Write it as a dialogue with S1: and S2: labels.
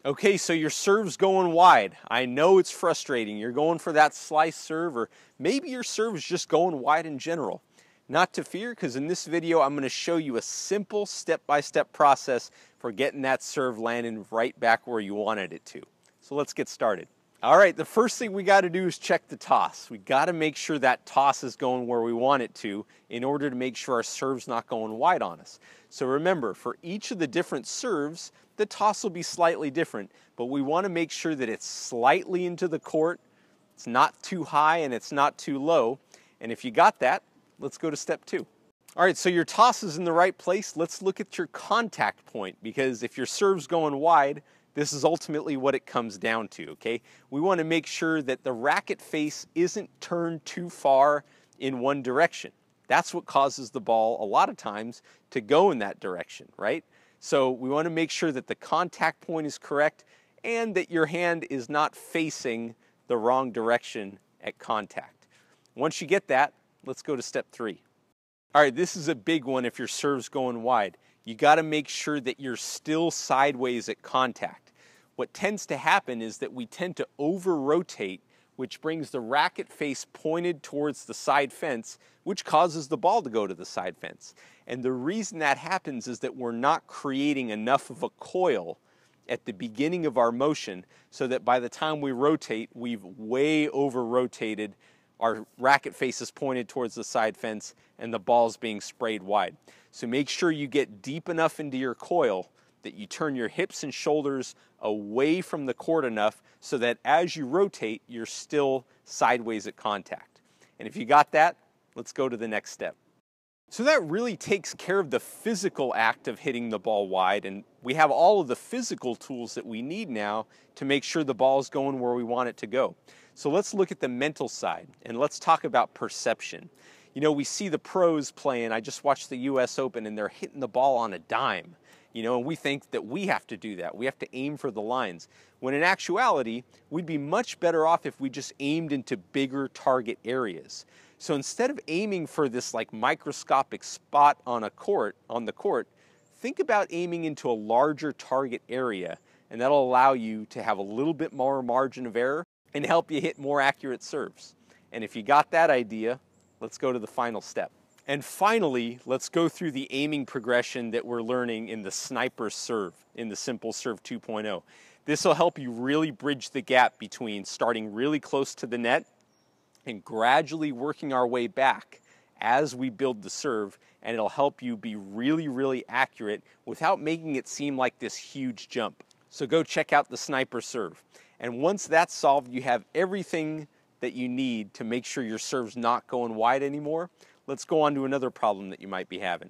S1: Okay, so your serve's going wide. I know it's frustrating. You're going for that slice serve, or maybe your serve is just going wide in general. Not to fear, because in this video I'm going to show you a simple step-by-step process for getting that serve landing right back where you wanted it to. So let's get started. All right, the first thing we got to do is check the toss. We got to make sure that toss is going where we want it to in order to make sure our serve's not going wide on us. So remember, for each of the different serves, the toss will be slightly different, but we want to make sure that it's slightly into the court, it's not too high and it's not too low. And if you got that, let's go to step 2. All right, so your toss is in the right place. Let's look at your contact point, because if your serve's going wide, this is ultimately what it comes down to, okay? We want to make sure that the racket face isn't turned too far in one direction. That's what causes the ball a lot of times to go in that direction, right? So we want to make sure that the contact point is correct and that your hand is not facing the wrong direction at contact. Once you get that, let's go to step 3. All right, this is a big one if your serve's going wide. You got to make sure that you're still sideways at contact. What tends to happen is that we tend to over-rotate, which brings the racket face pointed towards the side fence, which causes the ball to go to the side fence. And the reason that happens is that we're not creating enough of a coil at the beginning of our motion so that by the time we rotate, we've way over-rotated, our racket face is pointed towards the side fence, and the ball's being sprayed wide. So make sure you get deep enough into your coil that you turn your hips and shoulders away from the court enough so that as you rotate, you're still sideways at contact. And if you got that, let's go to the next step. So that really takes care of the physical act of hitting the ball wide, and we have all of the physical tools that we need now to make sure the ball is going where we want it to go. So let's look at the mental side, and let's talk about perception. You know, we see the pros playing. I just watched the US Open, and they're hitting the ball on a dime. You know, and we think that we have to do that. We have to aim for the lines. When in actuality, we'd be much better off if we just aimed into bigger target areas. So instead of aiming for this like microscopic spot on the court, think about aiming into a larger target area, and that'll allow you to have a little bit more margin of error and help you hit more accurate serves. And if you got that idea, let's go to the final step. And finally, let's go through the aiming progression that we're learning in the sniper serve, in the Simple Serve 2.0. This will help you really bridge the gap between starting really close to the net and gradually working our way back as we build the serve, and it'll help you be really, really accurate without making it seem like this huge jump. So go check out the sniper serve. And once that's solved, you have everything that you need to make sure your serve's not going wide anymore. Let's go on to another problem that you might be having.